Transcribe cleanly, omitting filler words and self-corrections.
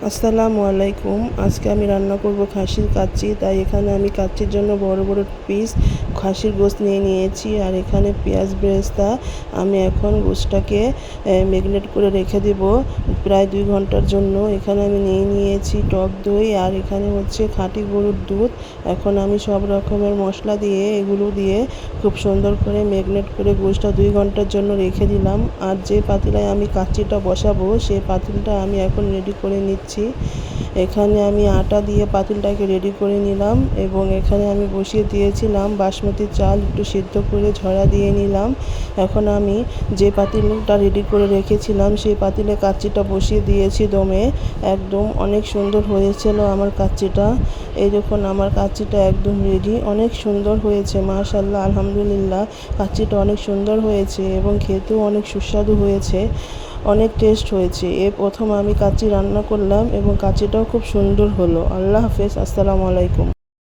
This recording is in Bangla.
আসসালামু আলাইকুম। আজকে আমি রান্না করব খাসির কাচ্চি। তাই এখানে আমি কাচ্চির জন্য বড় বড় পিস খাসির গোশত নিয়ে নিয়েছি। আর এখানে পেঁয়াজ বেরেস্তা আমি এখন গোশতটাকে ম্যারিনেট করে রেখে দেব প্রায় 2 ঘন্টার জন্য। এখানে আমি নিয়েছি টক দই, আর এখানে হচ্ছে খাঁটি গরুর দুধ। এখন আমি সব রকমের মশলা দিয়ে এগুলো দিয়ে খুব সুন্দর করে ম্যারিনেট করে গোশতটা 2 ঘন্টার জন্য রেখে দিলাম। আর যে পাতিলায় আমি কাচ্চিটা বসাবো সেই পাতিলটা আমি এখন রেডি করে নিচ্ছি। এখানে আমি আটা দিয়ে পাতিলটাকে রেডি করে নিলাম এবং এখানে আমি বসিয়ে দিয়েছিলাম বাসমতি চাল, একটু সিদ্ধ করে ঝরা দিয়ে নিলাম। এখন আমি যে পাতিলটা রেডি করে রেখেছিলাম সেই পাতিলে কাচ্চিটা বসিয়ে দিয়েছি দমে। একদম অনেক সুন্দর হয়েছিল আমার কাচ্চিটা। এই দেখুন আমার কাচ্চিটা একদম রেডি, অনেক সুন্দর হয়েছে, মাশাআল্লাহ, আলহামদুলিল্লাহ। কাচ্চিটা অনেক সুন্দর হয়েছে এবং খেতেও অনেক সুস্বাদু হয়েছে, অনেক টেস্ট হয়েছে। প্রথম আমি কাচ্চি রান্না করলাম এবং কাচ্চিটাও খুব সুন্দর হলো। আল্লাহ হাফেজ, আসসালামু আলাইকুম।